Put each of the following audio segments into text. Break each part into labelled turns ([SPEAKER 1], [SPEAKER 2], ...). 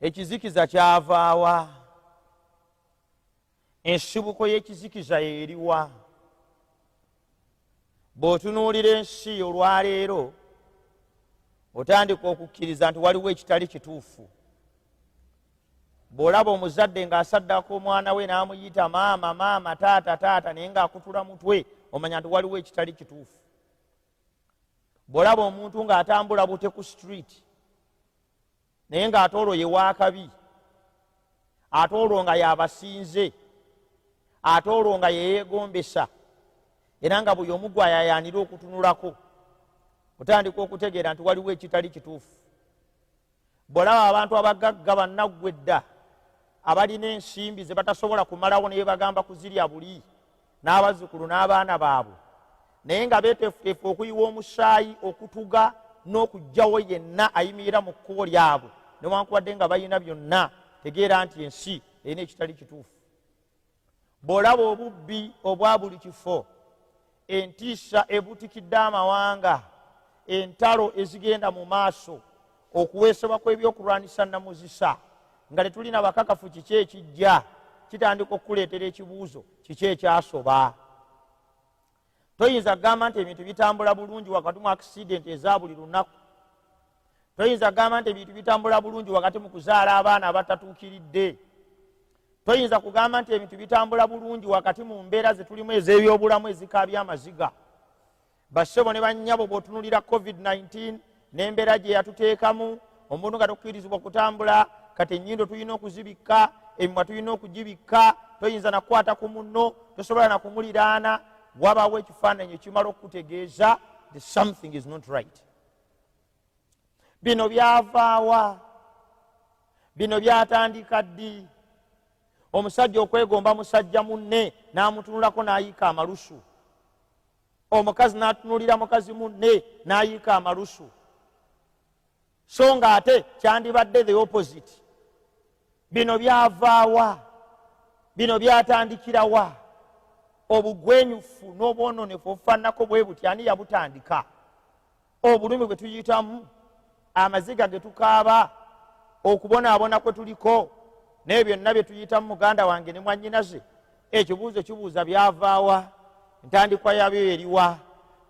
[SPEAKER 1] ekizikiza kyavaawa? Ensibuko y'ekizikiza eriwa? Bw'otunuulira ensi olwaleero otandika okukkiriza nti waliwo ekitali kituufu. Bw'olaba omuzadde ng'asaddako omwana we n'amuyita maama maama, taata taata, naye ng'akutula mutwe, omanya nti waliwo ekitali kituufu. Bw'olaba omuntu ng'atambula bute ku street naye ng'ate olwo ye waakabi, ate olwo nga y'abasinze, ate olwo nga yeyeegombesa, era nga buli omu gwayayaanira okutunulako, otandika okutegeera nti waliwo ekitali kituufu. Bw'olaba abantu abagagga bannaggwedda abalina ensimbi ze batasobola kumalawo naye bagamba kuzirya buli, n'abazzukulu n'abaana baabwe, naye nga beeteefuteefu okuyiwa omusaayi, okutuga n'okugjawo yenna ayimirira mu kkubo lyabwe, newankubadde nga balina byonna, tegeera nti ensi erina ekitali kituufu. Bw'olaba obubbi obwa buli kifo, entiisa ebutikidde amawanga, entalo ezigenda mu maaso, okuweesebwa kw'ebyokulwanisa namuzisa, nga tetulina bakakafu kiki ekijja, kitandika okukuleetera ekibuuzo, kiki ekyasoba? Toyinza kugamba nti ebintu bitambula bulungi wakati mu accident eza buli lunaku. Toyinza kugamba nti ebintu bitambula bulungi wakati mu kuzaala abaana abatatuukiridde. Toyinza kugamba nti ebintu bitambula bulungi wakati mu mbeera ze tulimu ez'ebyobulamu ezikaabya amaziga. Bassebo ne bannyabo bw'otunulira COVID-19 n'embeera gye yatuteekamu, omuntu nga tokkirizibwa kutambula, kati ennyindo tulina okuzibikka, emimwa tulina okugibikka, toyinza nakukwata ku munno, tosobola na kumuliraana, wabaawo ekifaananyi ekimala okukutegeeza that something is not right. Bino byavaawa? Bino byatandika ddi? Omusajja okwegomba musajja munne n'amutunulako n'ayiika amalusu. Omukazi n'atunulira mukazi munne n'ayiika amalusu. So nga ate kyandibadde the opposite. Bino byavaawa? Bino byatandikirawa? Obugwenyufu n'obwononefu obufaananako bwe buti ani yabutandika? Obulumi bwe tuyitamu, amaziga ge tukaaba, okubonaabona kwe tuliko, naye byonna bye tuyitamu muganda wange ne mwannyinaze, ekibuuzo kibuuza byavaawa? Entandikwa yabyo eriwa?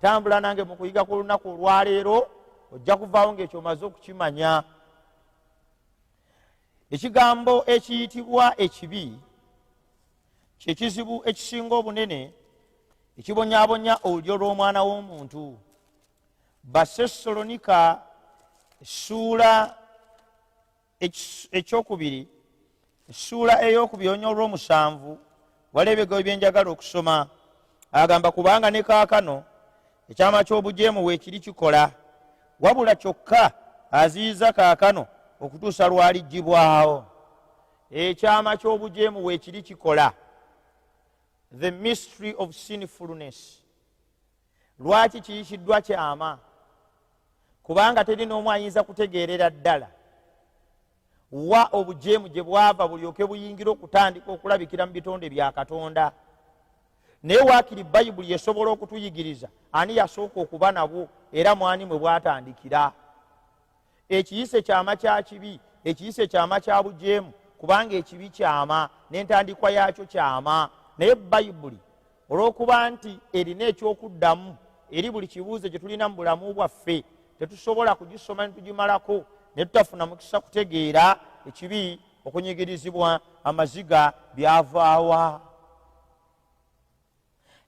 [SPEAKER 1] Tambula nange mu kuyiga ku lunaku olwaleero, ojja kuvaawo ng'ekyo omaze okukimanya. Ekigambo ekiyitibwa ekibi kyekizibu ekisinga obunene ekibonyaabonya olulyo lw'omwana w'omuntu. Basesalonika essuula ekyokubiri, essuula ey'okubiri olunya olw'omusanvu, waliwo ebigambo bye njagala okusoma. Agamba kubanga ne kaakano ekyama ky'obujeemu weekiri kikola, wabula kyokka aziyiza kaakano okutuusa lwaliggibwawo. Ekyama ky'obujeemu weekiri kikola, the mystery of sinfulness. Lwaki kiyikiddwa kyama? Kubanga teri n'omu ayinza kutegeerera ddala wa obujeemu gye bwava bulyoke buyingira okutandika okulabikira mu bitonde bya Katonda. Naye waakiri Bayibuli esobola okutuyigiriza ani yasooka okuba nabwo era mwani mwe bwatandikira. Ekiyise kyama kya kibi, ekiyise kyama kya bujeemu, kubanga ekibi kyama n'entandikwa yaakyo kyama. Naye Bayibuli olw'okuba nti erina ekyokuddamu eri buli kibuuzo gye tulina mu bulamu bwaffe, tetusobola kugisoma ne tugimalako ne tutafuna mukisa kutegeera ekibi, okunyigirizibwa, amaziga byavaawa.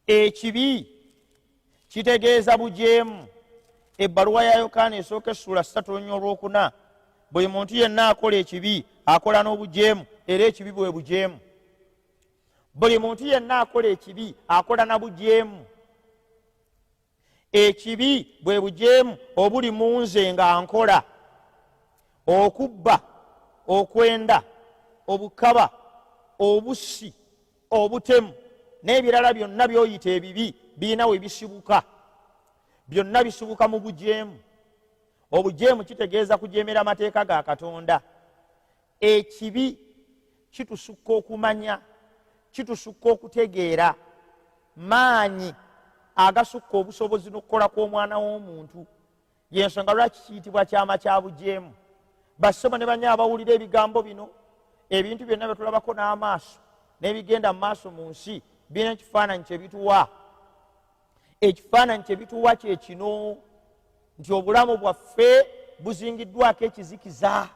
[SPEAKER 1] Ekibi kitegeeza bujeemu. Ebbaluwa ya Yokaana esooka essula 3:4, buli muntu yenna akola ekibi akola n'obujeemu, era ekibi bwe bujeemu. Buli muntu yenna akola ekibi akola na bujeemu. Ekibi bwe bujeemu obuli mu nze nga nkola: okubba, okwenda, obukaba, obussi, obutemu n'ebirala byonna by'oyita ebibi birina we bisibuka. Byonna bisibuka mu bujeemu. Obujeemu kitegeeza kujeemera amateeka ga Katonda. Ekibi kitusukka okumanya, kitusukka okutegeera maanyi agasukka obusobozi n'okukola kw'omwana w'omuntu. Y'ensonga lwaki kiyitibwa kyama kya bujeemu. Bassebo ne banya abawulira ebigambo bino, ebintu byonna bye tulabako n'amaaso n'ebigenda mu maaso mu nsi birina ekifaananyi kye bituwa. Ekifaananyi kye bituwa kye kino nti obulamu bwaffe buzingiddwako ekizikiza.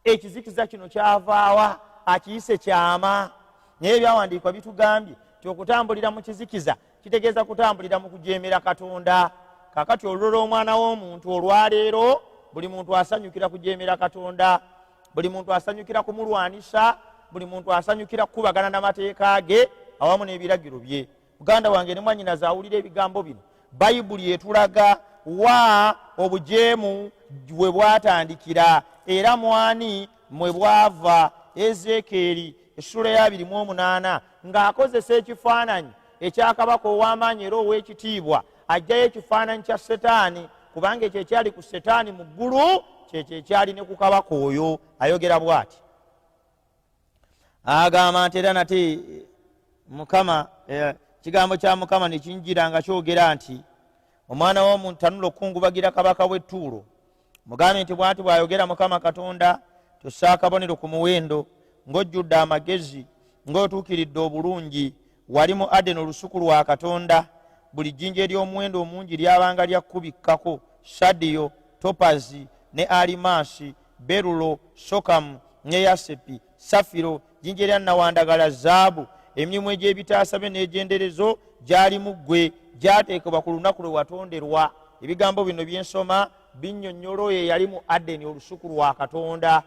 [SPEAKER 1] Ekizikiza kino kyavaawa? Akiyise kyama. Naye ebyawandiikibwa bitugambye nti okutambulira mu kizikiza kitegeeza kutambulira mu kujeemera Katonda. Kaakati olulo lw'Omwana w'Omuntu olwaleero, buli muntu asanyukira kujeemera Katonda, buli muntu asanyukira kumulwanisa, buli muntu asanyukira kukubagana n'amateeka ge awamu n'ebiragiro bye. Muganda wange ne mwannyinaze awulira ebigambo bino, Bayibuli etulaga wa obujeemu bwe bwatandikira era mwani mwe bwava. Ezeekeri essula ya 28 ng'akozesa ekifaananyi ekyakabaka ow'amaanyi era ow'ekitiibwa, ajjayo ekifaananyi kya Setaani, kubanga ekyo ekyali ku Setaani mu ggulu kyekyo ekyali ne ku kabaka oyo. Ayogera bw'ati, agamba nti era nate Mukama, ekigambo kya Mukama ne kinjira nga kyogera nti, Omwana w'Omuntu tanula okukungubagira kabaka w'e Ttuulo, mugambe nti bw'ati bw'ayogera Mukama Katonda, tossa akabonero ku muwendo, ng'ojjudde amagezi, ng'otuukiridde obulungi. Wali mu Adeni olusuku lwa Katonda, buli jjinja ery'omuwendo omungi lyabanga lyakubikkako sadiyo, topazi ne alimaasi, berulo, sokamu ne yasepi, safiro, jjinja erya nnawandagala, zaabu. Emirimu egy'ebitaasa bye n'egyenderezo gyali mu ggwe, gyateekebwa ku lunaku lwe watonderwa. Ebigambo bino bye nsoma binnyonnyola oyo eyali mu Adeni olusuku lwa Katonda.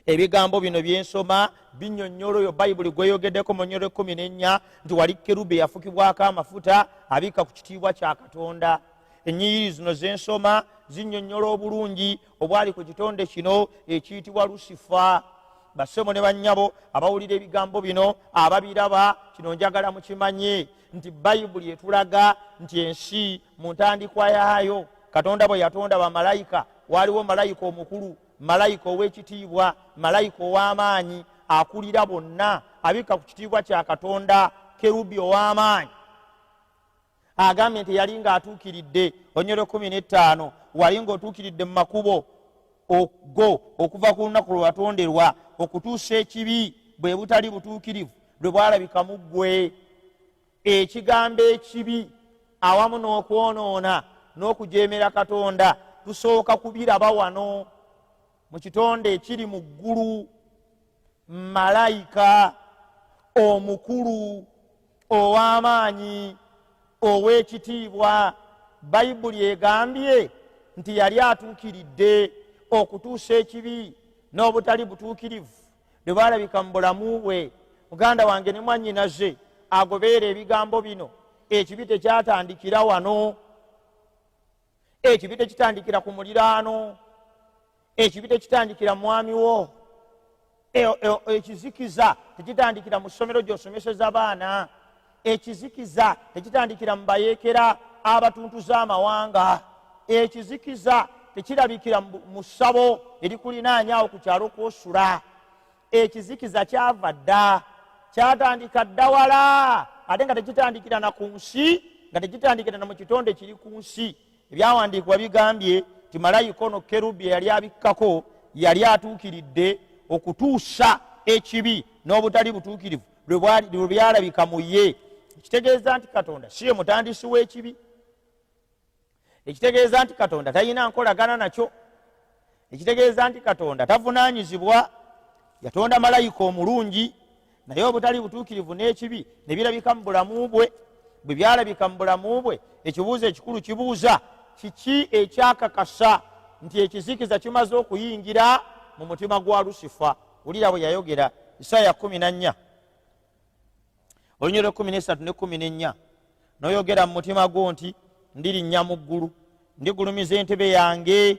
[SPEAKER 1] Ebigambo bino bye nsoma binnyonnyola oyo Bayibuli gweyogeddeko mu nnyolo 14 nti wali kerubi eyafukibwako amafuta abikka ku kitiibwa kya Katonda. Ennyiriri zino ze nsoma zinnyonnyola obulungi obwali ku kitonde kino ekiyitibwa Lusifa. Bassebo ne bannyabo abawulira ebigambo bino, ababiraba, kino njagala mukimanye nti Bayibuli etulaga nti ensi mu ntandikwa yaayo Katonda bwe yatonda bamalayika, waaliwo malayika omukulu, malayika ow'ekitiibwa, malayika ow'amaanyi, akulira bonna, abikka ku kitiibwa kya Katonda, kerubi ow'amaanyi. Agambye nti yali ng'atuukiridde, Onyolo 15, wali ng'otuukiridde mu makubo go okuva ku lunaku lwe watonderwa okutuusa ekibi bwe butali butuukirivu lwe bwalabika mu ggwe. Ekigambo ekibi awamu n'okwonoona n'okujeemera Katonda tusooka kubiraba wano mu kitonde ekiri mu ggulu. Malayika omukulu, ow'amaanyi, ow'ekitiibwa, Bayibuli egambye nti yali atuukiridde okutuusa ekibi n'obutali butuukirivu lwe bwalabika mu bulamu bwe. Muganda wange ne mwannyinaze agobeera ebigambo bino, ekibi tekyatandikira wano, ekibi tekitandikira ku muliraano, ekibi tekitandikira mwami wo, ekizikiza tekitandikira mu ssomero gy'osomeseza baana, ekizikiza tekitandikira mu bayeekera abatuntuza amawanga, ekizikiza tekirabikira mu ssabo erikulinaanyaawo ku kyalo kw'osula. Ekizikiza kyava dda, kyatandika dda wala, ate nga tekitandikira na ku nsi, nga tekitandikira na mu kitonde kiri ku nsi. Ebyawandiikibwa bigambye nti malayika ono kerubi yali abikkako yali atuukiridde okutuusa ekibi n'obutali butuukirivu lwe byalabika mu ye. Ekitegeeza nti Katonda si ye mutandisi w'ekibi, ekitegeeza nti Katonda talina nkolagana nakyo, ekitegeeza nti Katonda tavunaanyizibwa. Yatonda malayika omulungi, naye obutali butuukirivu n'ekibi ne birabika mu bulamu bwe. Bwe byalabika mu bulamu bwe, ekibuuzo ekikulu kibuuza, kiki ekyakakasa nti ekizikiza kimaze okuyingira mu mutima gwa Lusifa? Wulira bwe yayogera, Isaaya 14 Olunyolo 13 ne 14, n'oyogera mu mutima gwo nti ndirinnya mu ggulu, ndigulumiza entebe yange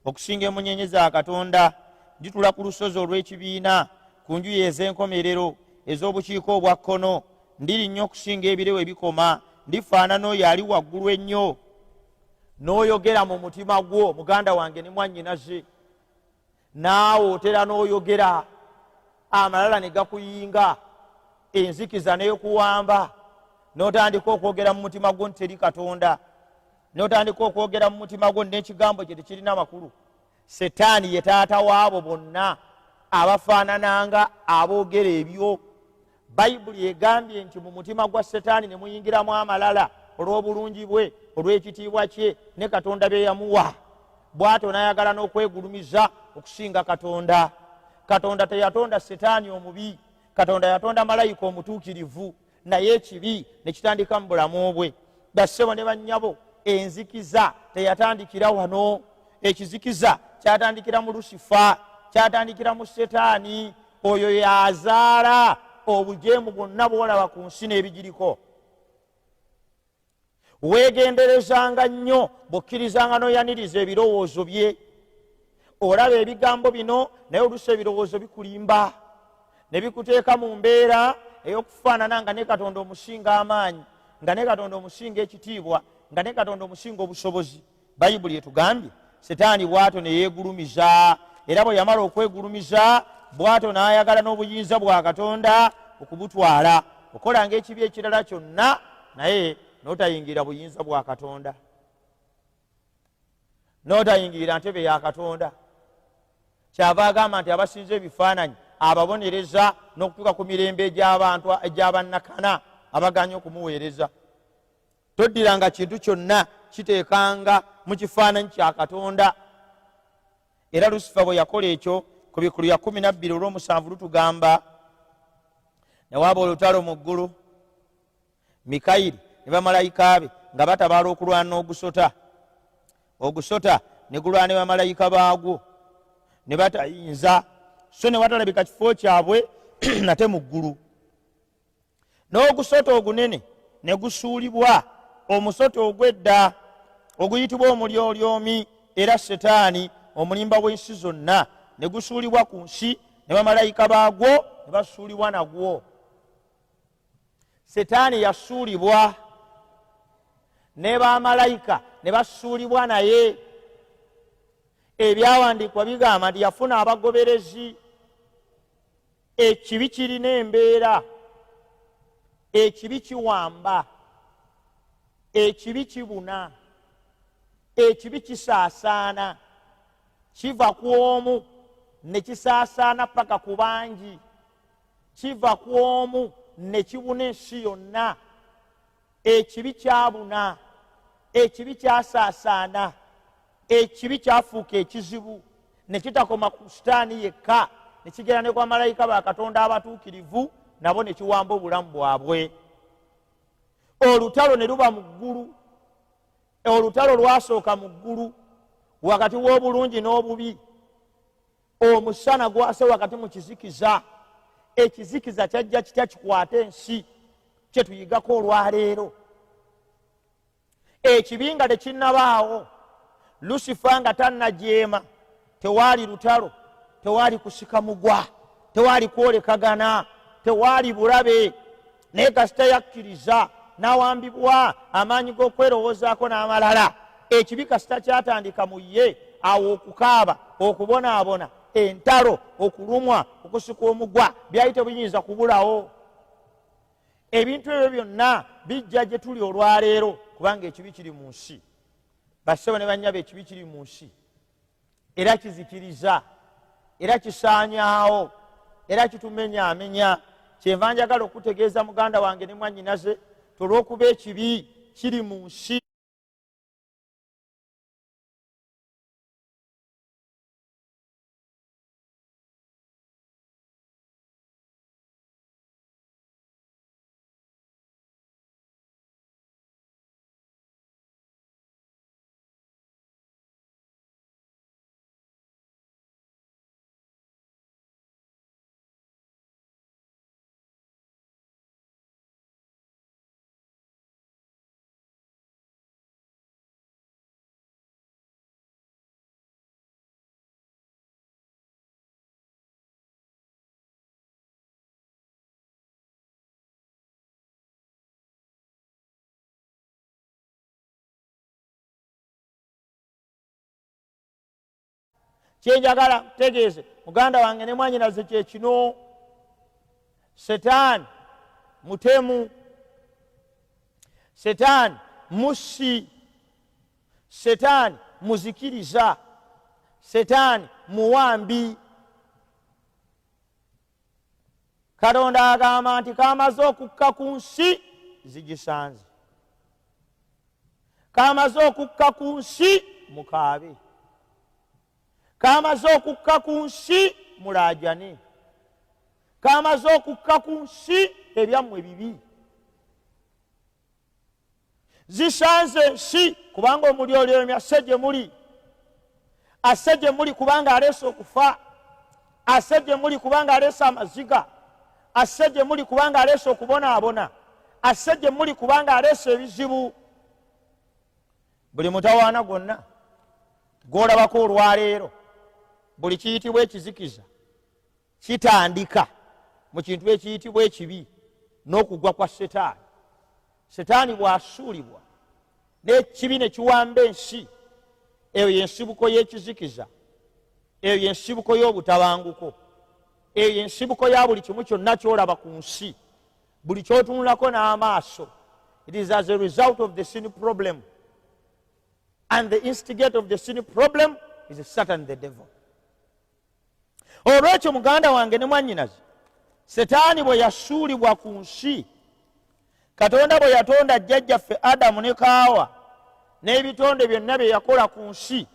[SPEAKER 1] okusinga emunyenye za Katonda, nditula ku lusozi olw'ekibiina, ku njuyi ez'enkomerero ez'obukiiko obwa kkono, ndirinnya okusinga ebirewo ebikoma, ndifaanana oyo ali waggulu ennyo. N'oyogera mu mutima gwo, muganda wange ne mwannyinaze, naawe otera n'oyogera, amalala ne gakuyinga, enzikiza n'ekuwamba, n'otandika okwogera mu mutima gwo nti teri Katonda, n'otandika okwogera mu mutima gwo n'ekigambo kye tekirina makulu. Setaani ye taata waabo bonna abafaanananga aboogera ebyo. Bayibuli egambye nti mu mutima gwa Setaani ne muyingiramu amalala olw'obulungi bwe, olw'ekitiibwa kye ne Katonda bye yamuwa. Bw'atyo n'ayagala n'okwegulumiza okusinga Katonda. Katonda teyatonda Setaani omubi, Katonda yatonda malayika omutuukirivu, naye ekibi ne kitandika mu bulamu bwe. Bassebo ne bannyabo, enzikiza teyatandikira wano. Ekizikiza kyatandikira mu Lusifa, kyatandikira mu Setaani. Oyo yazaala obujeemu bwonna bw'olaba ku nsi n'ebigiriko. Weegenderezanga nnyo bw'okkirizanga n'oyaniriza ebirowoozo bye. Olaba ebigambo bino naye oluusi ebirowoozo bikulimba ne bikuteeka mu mbeera ey'okufaanana nga ne Katonda omusinga amaanyi, nga ne Katonda omusinga ekitiibwa, nga ne Katonda omusinga obusobozi. Bayibuli etugambye Setaani bw'atyo ne yeegulumiza, era bwe yamala okwegulumiza bw'atyo n'ayagala n'obuyinza bwa Katonda okubutwala, okolanga ekibi ekirala kyonna naye n'otayingira buyinza bwa Katonda, n'otayingira ntebe ya Katonda. Kyava agamba nti abasinza ebifaananyi ababonereza n'okutuuka ku mirembe egy'abantu egy'abannakana abaganya okumuweereza. Toddiranga kintu kyonna kiteekanga mu kifaananyi kya Katonda. Era Lusifa bwe yakola ekyo, ku bikulu ya 12 olw'omusanvu lutugamba, ne waba olutalo mu ggulu, Mikayiri ne bamalayika be nga batabaala okulwana n'ogusota. Ogusota ne gulwana ne bamalayika baagwo ne batayinza, so ne watalabika kifo kyabwe nate mu ggulu. N'ogusota ogunene ne gusuulibwa, omusota ogw'edda oguyitibwa omulyolyomi era Setaani, omulimba w'ensi zonna, ne gusuulibwa ku nsi ne bamalayika baagwo ne basuulibwa nagwo. Setaani yasuulibwa ne bamalayika ne basuulibwa naye. Ebyawandiikibwa bigamba nti yafuna abagoberezi. Ekibi kirina embeera, ekibi kiwamba, ekibi kibuna, ekibi kisaasaana, kiva ku omu ne kisaasaana paka ku bangi, kiva ku omu ne kibuna ensi yonna. Ekibi kyabuna, ekibi kyasaasaana, ekibi kyafuuka ekizibu, ne kitakoma ku Setaani yekka, ne kigera ne kwa malayika ba Katonda abatuukirivu, nabo ne kiwamba obulamu bwabwe. Olutalo ne luba mu ggulu. Olutalo lwasooka mu ggulu wakati w'obulungi n'obubi. Omusana gwase wakati mu kizikiza. Ekizikiza kyajja kitya kikwata ensi kye tuyigako olwaleero. Ekibi nga tekinnabaawo, Lusifa nga tannajeema, tewaali lutalo, tewaali kusika mugwa, tewaali kwolekagana, tewaali bulabe. Naye kasita yakkiriza n'awambibwa amaanyi g'okwerowoozaako n'amalala, ekibi kasita kyatandika mu ye, awo okukaaba, okubonaabona, entalo, okulumwa, okusika omugwa byali tebiyinza kubulawo. Ebintu ebyo byonna bijja gye tuli olwaleero kubanga ekibi kiri mu nsi. Bassebo ne bannyabo, ekibi kiri mu nsi era kizikiriza, era kisaanyaawo, era kitumenyaamenya. Kyenva njagala okutegeeza muganda wange ne mwannyinaze olw'okuba ekibi kiri mu nsi. Kyenjagala kutegeeze muganda wange ne mwannyinaze kye kino: Setaani mutemu, Setaani mussi, Setaani muzikiriza, Setaani muwambi. Katonda agamba nti kamaze okukka ku nsi zigisanze, kamaze okukka ku nsi mukaabe, kamaze okukka ku nsi mulaajane, kamaze okukka ku nsi ebyammwe bibi. Zisanze ensi kubanga omulyolyomi asse gye muli, asse gye muli kubanga aleese okufa, asse gye muli kubanga aleese amaziga, asse gye muli kubanga aleese okubonaabona, asse gye muli kubanga aleese ebizibu. Buli mutawaana gwonna gw'olabako olwaleero, buli kiyitibwa ekizikiza kitandika mu kintu ekiyitibwa ekibi n'okugwa kwa Setaani. Setaani bw'asuulibwa n'ekibi ne kiwamba ensi, eyo y'ensibuko y'ekizikiza, eyo y'ensibuko y'obutabanguko, eyo y'ensibuko ya buli kimu kyonna ky'olaba ku nsi, buli ky'otunulako n'amaaso. It is as a result of the sin problem, and the instigator of the sin problem is Satan the devil. Olwekyo muganda wange ne mwannyinaze, Setaani bwe yasuulibwa ku nsi, Katonda bwe yatonda jjajjaffe Adamu ne Kaawa n'ebitonde byonna bye yakola ku nsi,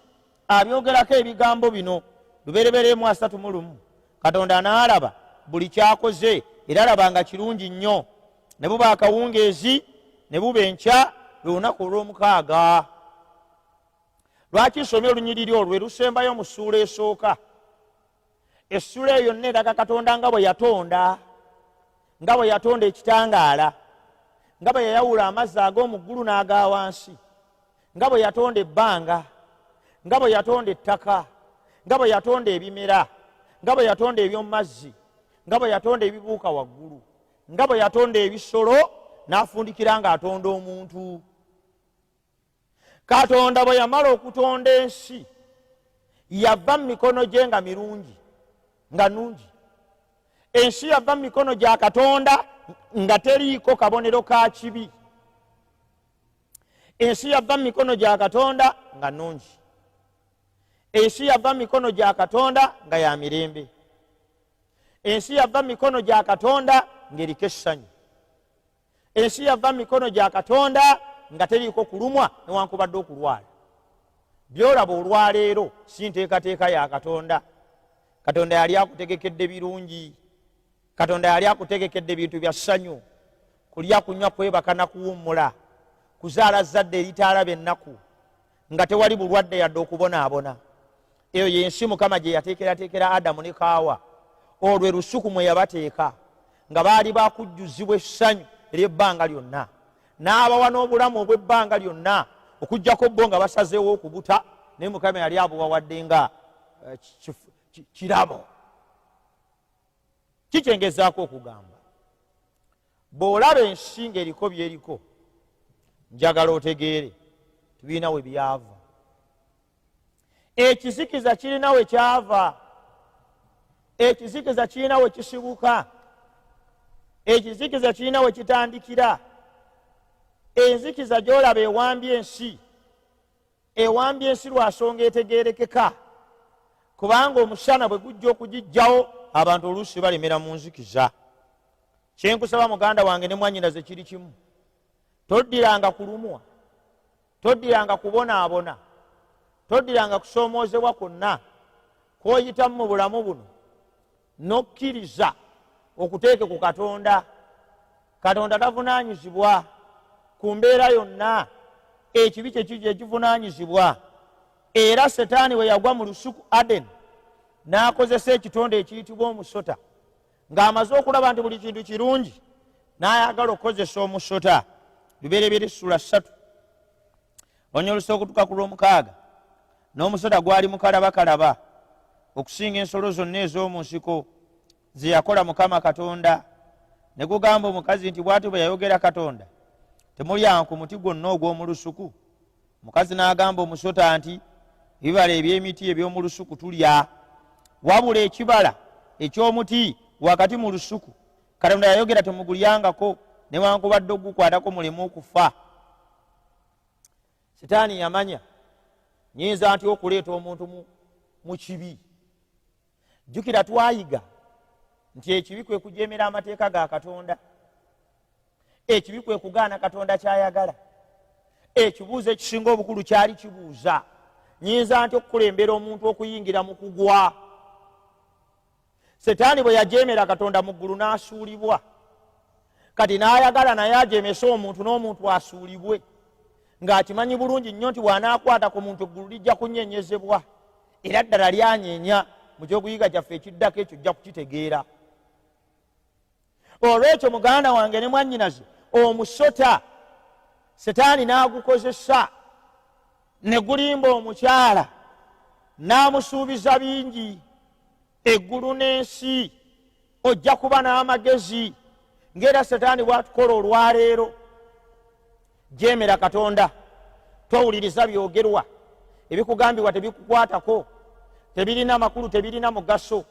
[SPEAKER 1] abyogerako ebigambo bino lubereberye 3:1. Katonda anaalaba buli kyakoze, era alaba nga kirungi nnyo. Ne buba akawungeezi, ne buba enkya, lwe lunaku olw'omukaaga. Lwaki nsomye olunyiriri olwo lusembayo mu ssuula esooka? Essula eyo yonna eraga Katonda nga bwe yatonda, nga bwe yatonda ekitangaala, nga bwe yayawula amazzi ag'omu ggulu n'aga wansi, nga bwe yatonda ebbanga, nga bwe yatonda ettaka, nga bwe yatonda ebimera, nga bwe yatonda eby'omu mazzi, nga bwe yatonda ebibuuka waggulu, nga bwe yatonda ebisolo, n'afundikira ng'atonda omuntu. Katonda bwe yamala okutonda ensi, yava mu mikono gye nga mirungi, nga nnungi. Ensi yava mu mikono gya Katonda nga teriiko kabonero ka kibi. Ensi yava mu mikono gya Katonda nga nnungi. Ensi yava mu mikono gya Katonda nga ya mirembe. Ensi yava mu mikono gya Katonda ng'eriko essanyu. Ensi yava mu mikono gya Katonda nga teriiko kulumwa newankubadde okulwala. Byolaba olwaleero si nteekateeka ya Katonda. Katonda yali akutegekedde birungi. Katonda yali akutegekedde bintu bya ssanyu, kulya, kunywa, kwebaka na kuwummula, kuzaala zadde eritaalaba ennaku, nga tewali bulwadde yadde okubonaabona. Eyo y'ensi Mukama gye yateekerateekera Adamu ne Kaawa. Olwo lusuku mwe yabateeka, nga baali bakujjuzibwa essanyu ery'ebbanga lyonna, n'abawa n'obulamu obw'ebbanga lyonna, okuggyako bo nga basazeewo okubuta, naye Mukama yali abubawadde nga kirabo. Kikyengezaako okugamba, bw'olaba ensi ng'eriko byeriko, njagala otegeere tubiina we byava. Ekizikiza kirina we kyava, ekizikiza kirina we kisibuka, ekizikiza kirina we kitandikira. Enzikiza gy'olaba ewambye ensi, ewambye ensi lwa nsonga etegeerekeka, kubanga omusana bwe gujja okugiggyawo, abantu oluusi balemera mu nzikiza. Kyenkusaba muganda wange ne mwannyinaze kiri kimu: toddiranga kulumwa, toddiranga kubonaabona, toddiranga kusoomoozebwa kwonna kw'oyitamu mu bulamu buno n'okkiriza okuteeke ku Katonda. Katonda tavunaanyizibwa ku mbeera yonna, ekibi kye kije kivunaanyizibwa. Era Setaani we yagwa mu lusuku Adeni n'akozesa ekitonde ekiyitibwa omusota, ng'amaze okulaba nti buli kintu kirungi, n'ayagala okukozesa omusota. Lubereberye Ssuula 3 onyolusa okutuuka ku lw'omukaaga. N'omusota gwali mukalabakalaba okusinga ensolo zonna ez'omu nsiko ze yakola Mukama Katonda. Ne gugamba omukazi nti bw'ati bwe yayogera Katonda, temulyanga ku muti gwonna ogw'omu lusuku. Omukazi n'agamba omusota nti ebibala eby'emiti eby'omu lusuku tulya, wabula ekibala eky'omuti wakati mu lusuku Katonda yayogera temugulyangako, newankubadde ogukwatako mulemu okufa. Setaani yamanya nyinza nti okuleeta omuntu mu kibi. Jjukira twayiga nti ekibi kwe kujeemera amateeka ga Katonda, ekibi kwe kugaana Katonda ky'ayagala. Ekibuuzo ekisinga obukulu kyali kibuuza, nyinza nti okukulembera omuntu okuyingira mu kugwa? Setaani bwe yajeemera Katonda mu ggulu n'asuulibwa, kati n'ayagala naye ajeemese omuntu n'omuntu asuulibwe, ng'akimanyi bulungi nnyo nti bw'anaakwata ku muntu eggulu lijja kunnyenyezebwa, era ddala lyanyeenya. Mu kyokuyiga kyaffe ekiddako ekyo ojja kukitegeera. Olwekyo muganda wange ne mwannyinaze, omusota Setaani n'agukozesa ne gulimba omukyala, n'amusuubiza bingi. Eggulu n'ensi ojja kuba n'amagezi ng'era Setaani bw'atukola olwaleero. Jeemera Katonda, towuliriza byogerwa, ebikugambibwa tebikukwatako, tebirina makulu, tebirina mugaso,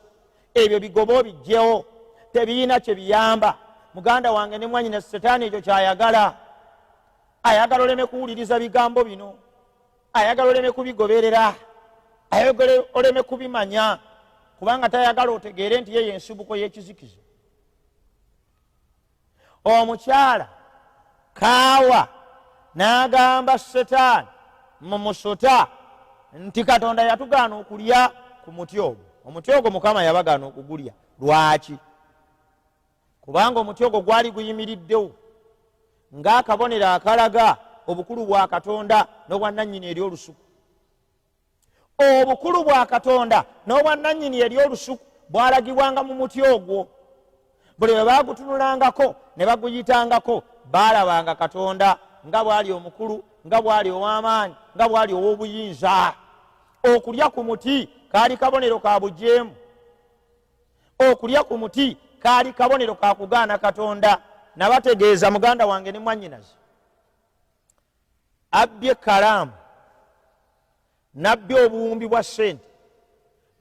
[SPEAKER 1] ebyo bigobo bijjewo, tebirina kye biyamba. Muganda wange ne mwannyina, Setaani ekyo ky'ayagala. Ayagala oleme kuwuliriza bigambo bino, ayagala oleme kubigoberera, ayagala oleme kubimanya, kubanga tayagala otegeere nti ye ensibuko y'ekizikizo. Omukyala kaawa n'agamba Setaani mu musota nti Katonda yatugaana okulya ku muti ogwo. Omuti ogwo Mukama yabagaana okugulya. Lwaki? Kubanga omuti ogwo gwali guyimiriddewo ng'akabonero akalaga obukulu bwa Katonda n'obwannannyini eri olusuku. Obukulu bwa Katonda n'obwannannyini eri olusuku bwalagibwanga mu muti ogwo. Buli bwe baagutunulangako ne baguyitangako, baalabanga Katonda nga bw'ali omukulu, nga bw'ali ow'amaanyi, nga bw'ali ow'obuyinza. Okulya ku muti kaali kabonero ka bujeemu. Okulya ku muti kaali kabonero ka kugaana Katonda. Nabategeeza muganda wange ne mwannyinaze, abbye ekkalaamu nabbye obuwumbi bwa ssente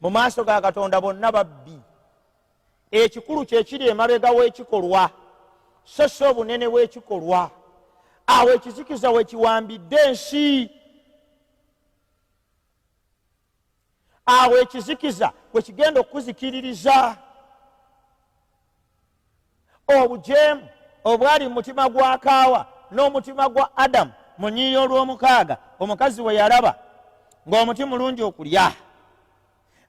[SPEAKER 1] mu maaso ga Katonda, bonna babbi. Ekikulu kye kiri emabega w'ekikolwa, so si obunene bw'ekikolwa. Awo ekizikiza we kiwambidde ensi, awo ekizikiza we kigenda okuzikiririza. Obujeemu obwali mu mutima gwa Kaawa n'omutima gwa Adamu mu nnyiriri olw'omukaaga, omukazi we yalaba ng'omuti mulungi okulya,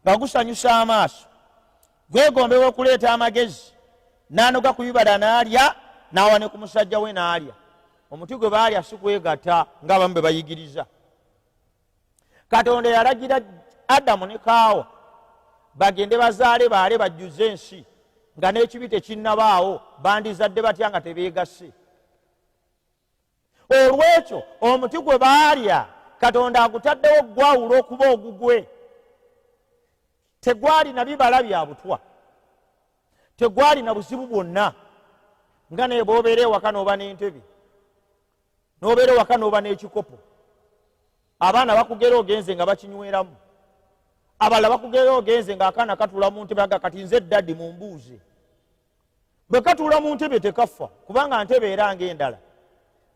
[SPEAKER 1] nga gusanyusa amaaso, gwegombebwa okuleeta amagezi, n'anoga ku bibala n'alya, n'awa ne ku musajja we n'alya. Omuti gwe baalya si kwegatta ng'abamu be bayigiriza. Katonda yalagira Adamu ne Kaawa bagende bazaale baale bajjuze ensi, nga n'ekibi tekinnabaawo, bandizadde batya nga tebeegasse. Olwekyo omuti gwe baalya Katonda agutaddewo gwawula okuba ogugwe. Tegwali na bibala bya butwa, tegwali na buzibu bwonna, nga naye bw'obeera ewaka n'oba n'entebe, n'obeera ewaka n'oba n'ekikopo, abaana bakugera ogenze nga bakinyweramu, abalala bakugera ogenze ng'akaana katuula mu ntebe, aga kati nze daddi mumbuuze. Bwe katuula mu ntebe tekafa, kubanga ntebe era ng'endala.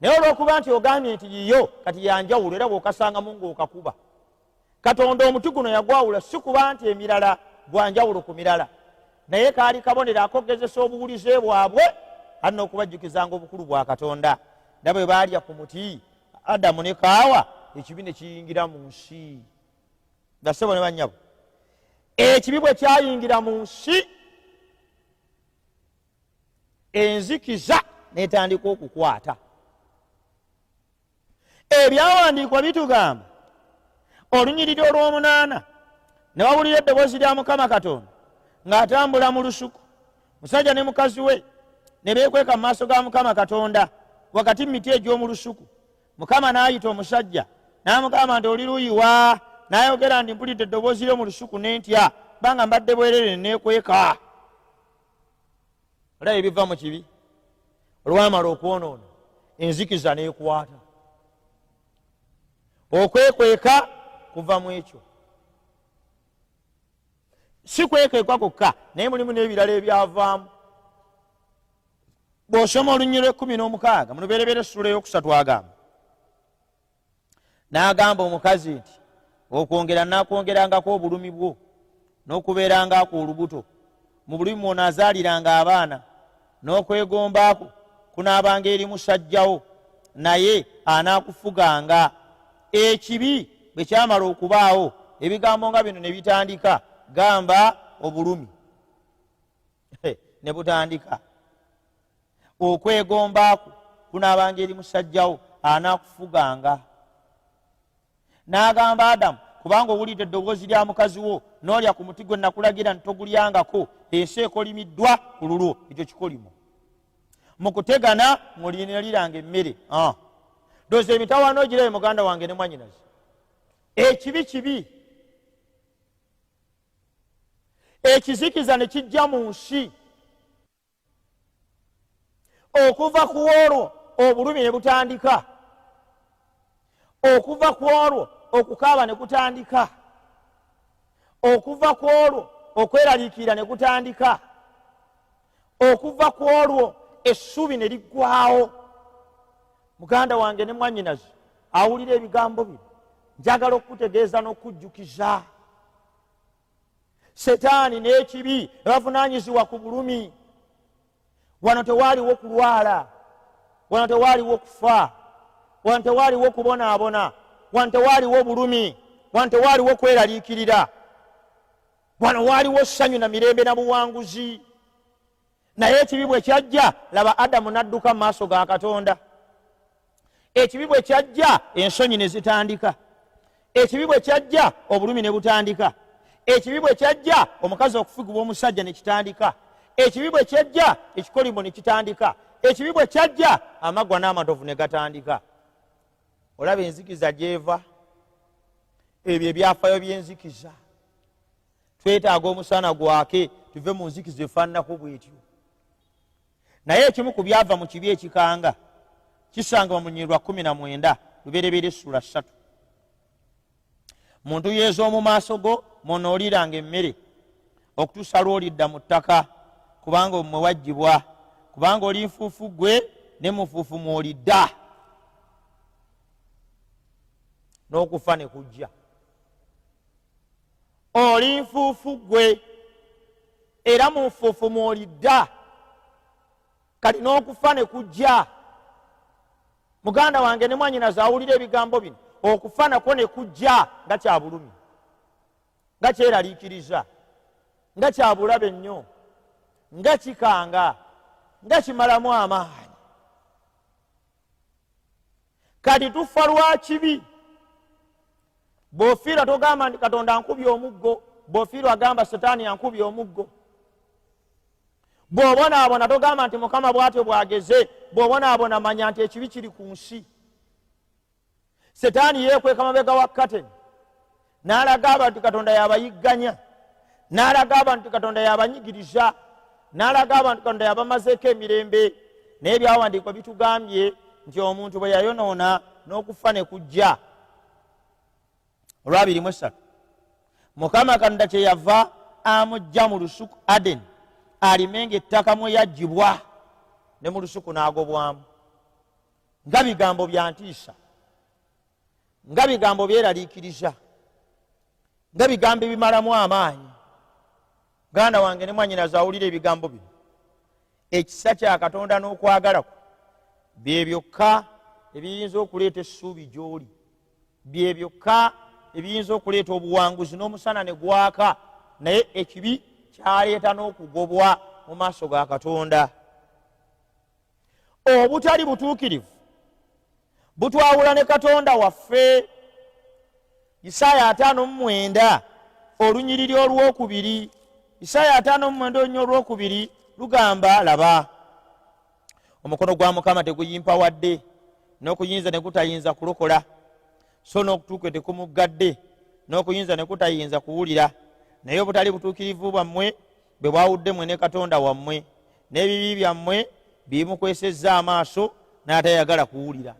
[SPEAKER 1] Naye olw'okuba nti ogambye nti yiyo kati yanjawulo, era bw'okasangamu ng'okakuba. Katonda omuti guno yagwawula si kuba nti emirala gwanjawulo ku mirala, naye kaali kabonero akogezesa obuwulize bwabwe, alina okubajjukizanga obukulu bwa Katonda. Na bwe baalya ku muti, Adamu ne Kaawa, ekibi ne kiyingira mu nsi. Bassebo ne bannyabo, ekibi bwe kyayingira mu nsi, enzikiza n'etandika okukwata. Ebyawandiikwa bitugamba olunyiriri olw'omunaana ne bawulira eddoboozi lya Mukama Katonda ng'atambula mu lusuku, musajja ne mukazi we ne beekweka mu maaso ga Mukama Katonda wakati mu miti egy'omu lusuku. Mukama n'ayita omusajja n'amugamba nti oli luuyiwa? N'ayogera nti mpulidde eddoboozi lyo mu lusuku ne ntya, kubanga mbadde bwereere ne neekweka. Olaba ebiva mu kibi olwamala okwonoona, enzikiza n'ekwata. Okwekweka kuva mu ekyo. Si kwekwekwa kokka, naye mulimu n'ebirala ebyavaamu. Bw'osoma olunyiriri 16 mu Lubereberye essula ey'okusatu agamba, n'agamba omukazi nti okwongera nakwongerangako obulumi bwo n'okubeerangako olubuto mu bulumi mw'onaazaaliranga abaana n'okwegombaako kunaabanga eri musajjawo naye anaakufuganga. Ekibi bwe kyamala okubaawo ebigambo nga bino ne bitandika, gamba obulumi ne butandika. Okwegombaako kunaabanga eri musajjawo anaakufuganga. N'agamba Adamu, kubanga owulidde eddoboozi lya mukazi wo n'olya ku muti gwe nakulagira ntogulyangako, ensi ekolimiddwa ku lulwo. Ekyo kikolimo. Mu kutegana mulinaliranga emmere. Doozi emitawaana ogirabe muganda wange ne mwannyinaze. Ekibi kibi. Ekizikiza ne kijja mu nsi. Okuva ku olwo obulumi ne butandika. Okuva ku olwo okukaaba ne kutandika. Okuva ku olwo okweraliikirira ne kutandika. Okuva ku olwo essubi ne liggwaawo. Muganda wange ne mwannyinaze awulira ebigambo bino, njagala okutegeeza n'okujjukiza. Setaani n'ekibi bavunaanyizibwa ku bulumi. Wano tewaaliwo kulwala, wano tewaaliwo kufa, wano tewaaliwo kubonaabona, wano tewaaliwo bulumi, wano tewaaliwo kweraliikirira. Wano waaliwo ssanyu na mirembe na buwanguzi. Naye ekibi bwe kyajja, laba Adamu n'adduka mu maaso ga Katonda. Ekibi bwe kyajja, ensonyi ne zitandika. Ekibi bwe kyajja, obulumi ne butandika. Ekibi bwe kyajja, omukazi okufugibwa omusajja ne kitandika. Ekibi bwe kyajja, ekikolimo ne kitandika. Ekibi bwe kyajja, amaggwa n'amatovu ne gatandika. Olaba enzikiza gy'eva. Ebyo ebyafaayo by'enzikiza. Twetaaga omusana gwake tuve mu nzikiza efaananako bw'etyo. Naye ekimu ku byava mu kibi ekikanga kisanga mu Lunyiriri lwa 19 Lubereberye Essula 3. Muntu yeeza omu maaso go mw'onooliranga emmere okutuusa lw'olidda mu ttaka, kubanga omwe waggyibwa, kubanga oli nfuufu ggwe ne mufuufu mw'olidda. N'okufa ne kujja. Oli nfuufu ggwe era mu nfuufu mw'olidda, kati n'okufa ne kujja. Muganda wange ne mwannyinaze awulira ebigambo bino, okufa nakwo ne kujja nga kya bulumi, nga kyeraliikiriza, nga kya bulabe nnyo, nga kikanga, nga kimalamu amaanyi. Kati tufa lwa kibi. Bw'ofiirwa togamba nti Katonda ankubye omuggo, bw'ofiirwa agamba Setaani ankubye omuggo. Bw'obonaabona togamba nti Mukama bw'atyo bw'ageze, bw'obonaabona manya nti ekibi kiri ku nsi. Setaani yeekweka mabega wa kateni n'alaga abantu nti Katonda yabayigganya, n'alaga abantu nti Katonda yabanyigiriza, n'alaga abantu nti Katonda yabamazeeko emirembe. Naye ebyawandiikibwa bitugambye nti omuntu bwe yayonoona n'okufa ne kujja. Olwa 23 Mukama Katonda kyeyava amujja mu lusuku Adeni alimenga ettaka mwe yaggyibwa, ne mu lusuku n'agobwamu. Nga bigambo bya ntiisa, nga bigambo byeraliikiriza, nga bigambo ebimalamu amaanyi. Muganda wange ne mwannyinaze awulira ebigambo bino. Ekisa kya Katonda n'okwagala kwe bye byokka ebiyinza okuleeta essuubi gy'oli, bye byokka ebiyinza okuleeta obuwanguzi n'omusana ne gwaka. Naye ekibi kyaleeta n'okugobwa mu maaso ga Katonda. Obutali butuukirivu butwawula ne Katonda waffe. Isaaya 59 Olunyiriri olwokubiri. Isaaya 59 Olunyiriri olwokubiri lugamba, laba, omukono gwa Mukama teguyimpa wadde, n'okuyinza ne kutayinza kulokola, so n'okutuuka tekumuggadde, n'okuyinza ne kutayinza kuwulira. Naye obutali butuukirivu bwammwe bwe bwawudde mwe ne Katonda wammwe, n'ebibi byammwe bimukwesezza amaaso n'atayagala kuwulira.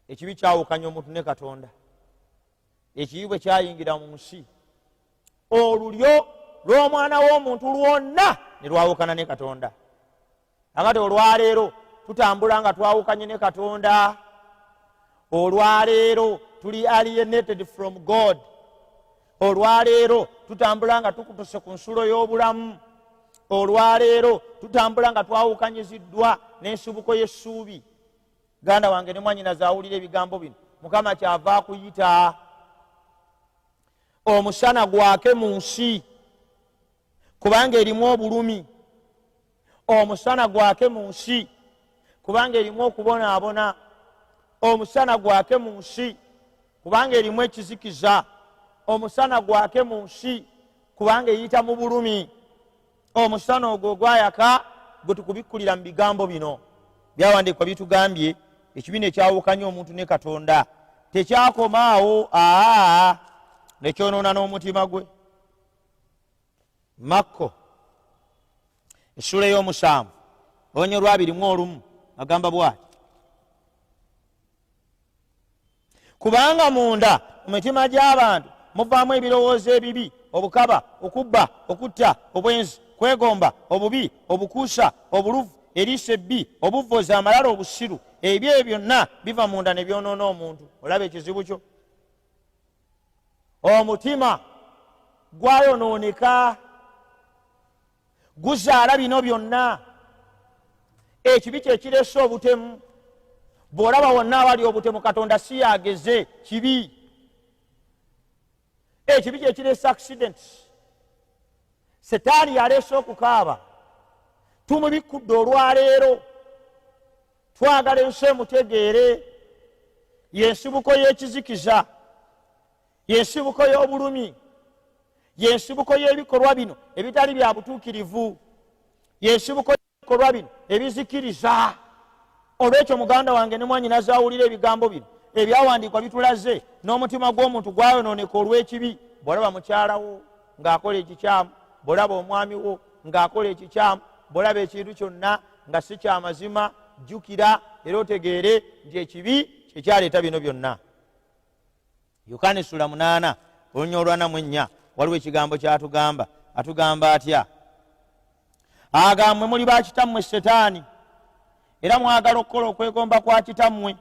[SPEAKER 1] Ekibi kyawukanya omuntu ne Katonda. Ekibi bwe kyayingira mu nsi, olulyo lw'omwana w'omuntu lwonna ne lwawukana ne Katonda. Akati olwaleero tutambula nga twawukanye ne Katonda. Olwaleero tuli alienated from God. Olwaleero tutambula nga tukutuse ku nsulo y'obulamu. Olwaleero tutambula nga twawukanyiziddwa n'ensibuko y'essuubi. Ganda wange ne mwannyinaze awulira ebigambo bino, Mukama kyava akuyita. Omusana gwake mu nsi kubanga erimu obulumi. Omusana gwake mu nsi kubanga erimu okubonaabona. Omusana gwake mu nsi kubanga erimu ekizikiza. Omusana gwake mu nsi kubanga eyita mu bulumi. Omusana ogwo gwayaka gwe tukubikkulira mu bigambo bino byawandiikwa bitugambye ekibiina ekyawukanya omuntu ne Katonda tekyakomaawo nekyonoona n'omutima gwe. Makko essula ey'omusanvu olunyo lwa 21 agamba bw'ati: kubanga munda mu mitima gy'abantu muvaamu ebirowoozo ebibi, obukaba, okubba, okutta, obwenzi, kwegomba, obubi, obukuusa, obuluvu, eriiso ebbi, obuvvozi, amalala, obusiru. Ebyo byonna biva munda ne byonoona omuntu. Olaba ekizibu kyo? Omutima gwayonooneka, guzaala bino byonna. Ekibi kye kireese obutemu. Bw'olaba wonna awali obutemu, Katonda si yageze, kibi. Ekibi kye kireese accidents. Setaani yaleese okukaaba. Tumubikkudde olwaleero. Twagala ensi emutegeere. Y'ensibuko y'ekizikiza, y'ensibuko y'obulumi, y'ensibuko y'ebikolwa bino ebitali bya butuukirivu, y'ensibuko y'ebikolwa bino ebizikiriza. Olw'ekyo muganda wange ne mwannyinaze awulira ebigambo bino ebyawandiikwa bitulaze n'omutima gw'omuntu gwayonooneka olw'ekibi. Bw'olaba mukyalawo ng'akola ekikyamu, bw'olaba omwami wo ng'akola ekikyamu, bw'olaba ekintu kyonna nga si kya mazima, jjukira era otegeere nti ekibi kyekyaleeta bino byonna. Yokaana essula 8 olunyo olwa 4 waliwo ekigambo ky'atugamba. Atugamba atya? Agammwe muli ba kitammwe Setaani, era mwagala okukola okwegomba kwa kitammwe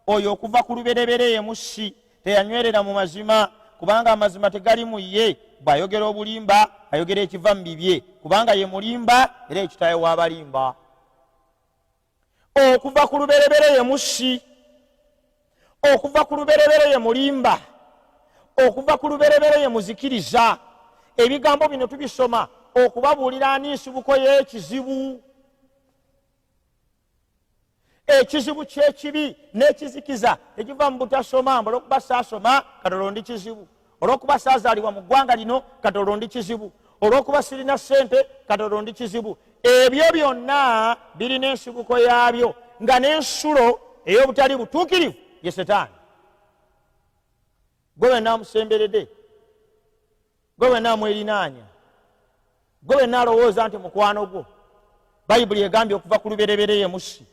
[SPEAKER 1] oyo okuva ku lubereberye ye mussi, teyanywerera mu mazima, kubanga amazima tegali mu ye. Bw'ayogera obulimba ayogera ekiva mu bibye, kubanga ye mulimba era ekitaye w'abalimba. Okuva ku lubereberye ye mussi, okuva ku lubereberye ye mulimba, okuva ku lubereberye ye muzikiriza. Ebigambo bino tubisoma okubabuulira ani nsibuko y'ekizibu. Ekizibu ky'ekibi n'ekizikiza ekiva mu butasoma. Olw'okuba saasoma Katonda ndi kizibu, olw'okuba saazaalibwa mu ggwanga lino Katonda ndi kizibu, olw'okuba sirina ssente Katonda ndi kizibu. Ebyo byonna birina ensibuko yaabyo, nga n'ensulo ey'obutali butuukirivu ye Setaani. Gwe wenna amusemberedde, gwe wenna amwerinaanya, gwe wenna alowooza nti mukwano gwo. Bayibuli egambye okuva ku lubereberye ye mussi.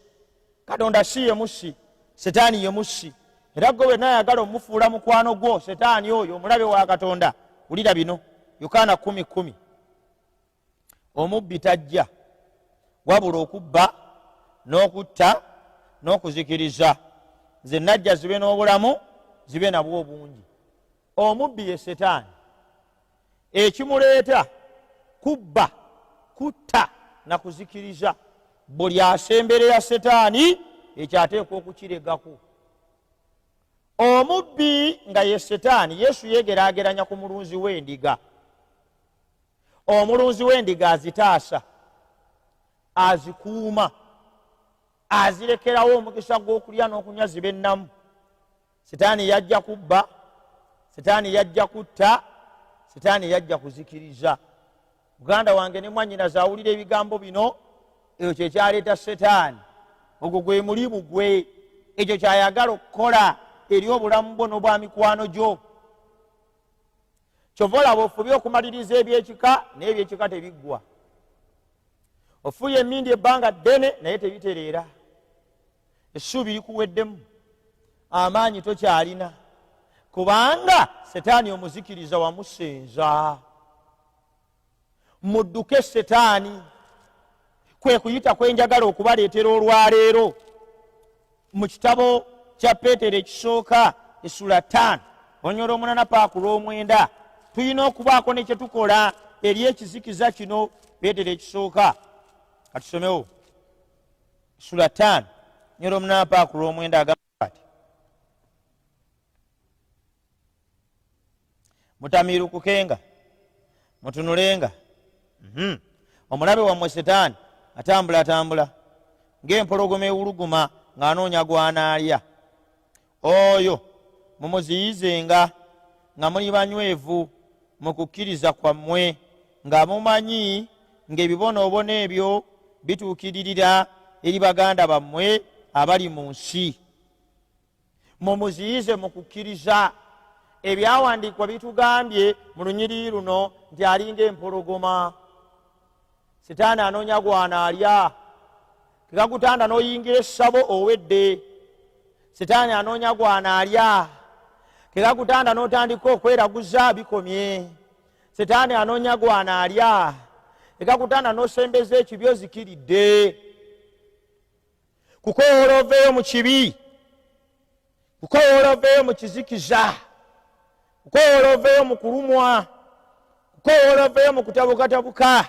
[SPEAKER 1] Katonda si ye mussi, Setaani ye mussi. Era gwe wenna ayagala omufuula mukwano gwo, Setaani oyo omulabe wa Katonda. Wulira bino, Yokaana 10:10. Omubbi tajja wabula okubba n'okutta n'okuzikiriza. Nze najja zibe n'obulamu, zibe nabwo obungi. Omubbi ye Setaani. Ekimuleeta kubba, kutta na kuzikiriza. Buli asemberera Setaani ekyo ateekwa okukiregako. Omubbi nga ye Setaani, Yesu yegeraageranya ku mulunzi w'endiga. Omulunzi w'endiga azitaasa, azikuuma, azirekerawo omukisa gw'okulya n'okunywa zibe nnamu. Setaani yajja kubba, Setaani yajja kutta, Setaani yajja kuzikiriza. Muganda wange ne mwannyinaze awulira ebigambo bino, ekyo kyekyaleeta Setaani. Ogwo gwe mulimu gwe, ekyo kyayagala okukola eri obulamu bwo n'obwa mikwano gyo. Kyova olaba ofubye okumaliriza ebyekika naye ebyekika tebiggwa. Ofuye emmindi ebbanga ddene naye tebitereera. Essuubi likuweddemu, amaanyi tokyalina, kubanga Setaani omuzikiriza wamusenza. Mudduke Setaani, kwe kuyita kwenjagala okubaleetera olwaleero. Mu kitabo kya Peetero ekisooka essula 5 onyolo 8 paaka olw'omwenda tulina okubaako ne kye tukola eri ekizikiza kino. Peetero ekisooka katusomewo essula 5 onyolo 8 paaka olw'omwenda agamba ati mutamiirukukenga mutunulenga omulabe wammwe Setaani atambulatambula ng'empologoma ewuluguma ng'anoonya gwanaalya. Oyo mumuziyizenga nga muli banywevu mu kukkiriza kwammwe, nga mumanyi ng'ebibonoobono ebyo bituukiririra eri baganda bammwe abali mu nsi. Mumuziyize mu kukkiriza. Ebyawandiikwa bitugambye mu lunyiriri luno nti alinga empologoma. Setaani anoonya gwanaalya, kekakutanda n'oyingira essabo owedde. Setaani anoonya gwanaalya, kekakutanda n'otandika okweraguza bikomye. Setaani anoonya gwanaalya, kekakutanda n'osembeza ekibi ozikiridde. Kukoola oveeyo mu kibi, kukoola oveeyo mu kizikiza, kukoola oveeyo mu kulumwa, kukoola oveeyo mu kutabukatabuka,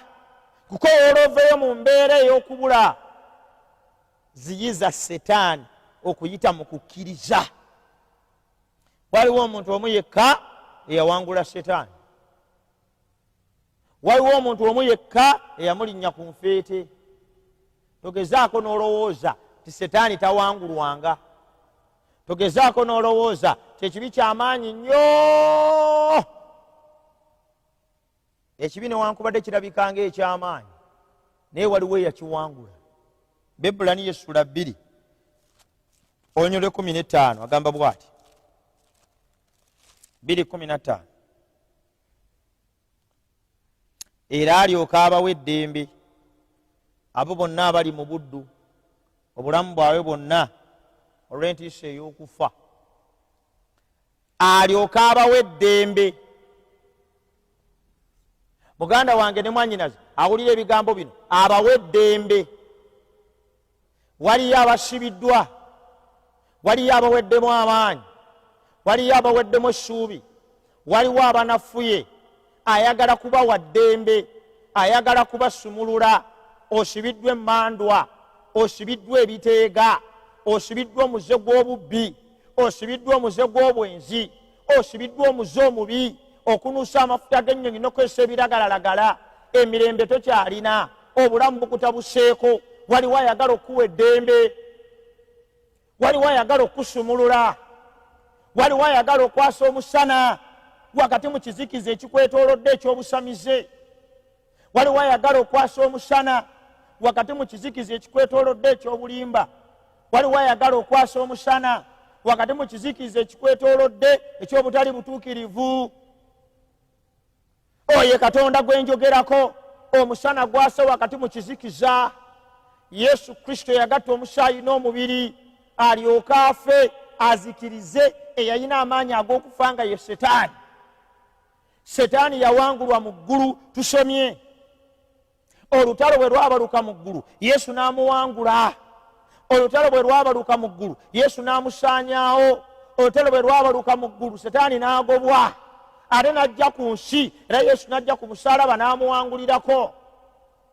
[SPEAKER 1] kukoola oveeyo mu mbeera ey'okubula. Ziyiza Setaani okuyita mu kukkiriza. Waliwo omuntu omu yekka eyawangula Setaani. Waliwo omuntu omu yekka eyamulinnya ku nfeete. Togezaako n'olowooza ti Setaani tawangulwanga. Togezaako n'olowooza ti ekibi ky'amaanyi nnyo. Ekibi newankubadde kirabika ng'eky'amaanyi, naye waliwo eyakiwangula. Bebulani essula 2 onyolo 15 agamba bw'ati 2:15 era alyoka abawa eddembe abo bonna abali mu buddu obulamu bwabwe bwonna olw'entiisa ey'okufa. Alyoka abawa eddembe. Muganda wange ne mwannyinaze awulira ebigambo bino, abawa eddembe. Waliyo abasibiddwa, waliyo abaweddemu amaanyi, waliyo abaweddemu essuubi, waliwo abanafuye. Ayagala kubawa ddembe, ayagala kubasumulula. Osibiddwa emmandwa, osibiddwa ebiteega, osibiddwa omuze gw'obubbi, osibiddwa omuze gw'obwenzi, osibiddwa omuze omubi, okunuusa amafuta g'ennyonyi n'okozesa ebiragalalagala. Emirembe tokyalina, obulamu bukutabuseeko. Waliwo ayagala okuwa eddembe, waliwo ayagala okusumulula, waliwo ayagala okwasa omusana wakati mu kizikiza ekikwetoolodde eky'obusamize. Waliwo ayagala okwasa omusana wakati mu kizikiza ekikwetoolodde eky'obulimba. Waliwo ayagala okwasa omusana wakati mu kizikiza ekikwetoolodde eky'obutali butuukirivu. Oye Katonda gwe njogerako, omusana gwasa wakati mu kizikiza. Yesu Kristo yagatta omusaayi n'omubiri alyoke afe azikirize eyalina amaanyi ag'okufa nga ye Setaani. Setaani yawangulwa mu ggulu. Tusomye olutalo bwe lwabaluka mu ggulu, Yesu n'amuwangula. Olutalo bwe lwabaluka mu ggulu, Yesu n'amusaanyaawo. Olutalo bwe lwabaluka mu ggulu, Setaani n'agobwa. Ate n'ajja ku nsi, era Yesu n'ajja ku musaalaba n'amuwangulirako.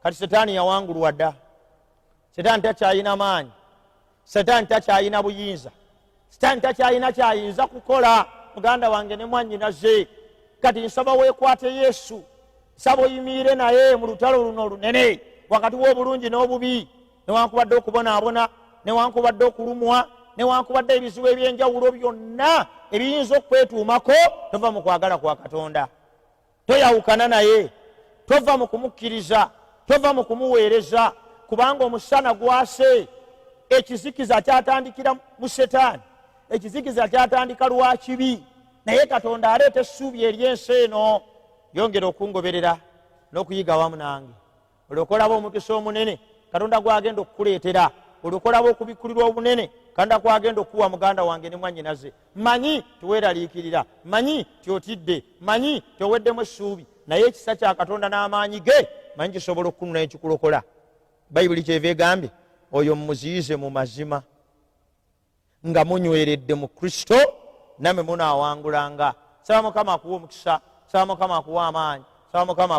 [SPEAKER 1] Kati Setaani yawangulwa dda. Setaani takyayina maanyi, Setaani takyayina buyinza, Setaani takyayina kyayinza kukola. Muganda wange ne mwannyinaze, kati nsaba weekwate Yesu, nsaba oyimiire naye mu lutalo luno olunene wakati w'obulungi n'obubi, newankubadde okubonaabona, newankubadde okulumwa, newankubadde ebizibu eby'enjawulo byonna ebiyinza okwetuumako. Tova mu kwagala kwa Katonda, toyawukana naye, tova mu kumukkiriza, tova mu kumuweereza, kubanga omusana gwase. Ekizikiza kyatandikira mu Setaani, ekizikiza kyatandika lwa kibi, naye Katonda aleeta essuubi ery'ensi eno. Yongera okungoberera n'okuyiga wamu nange. Olwokolaba omukisa omunene Katonda gwagenda okukuleetera, olwokolaba okubikkulirwa obunene Katonda gwagenda okuwa muganda wange ne mwannyinaze. Manyi tiweeraliikirira, manyi tyotidde, manyi tyoweddemu essuubi, naye ekisa kya Katonda n'amaanyi ge manyi kisobola okukunula ekikulokola. Bayibuli kyeva egambye oyo mumuziyize mu mazima nga munyweredde mu Kristo nammwe munaawangulanga. Saba Mukama akuwa omukisa, saba Mukama akuwa amaanyi, saba Mukama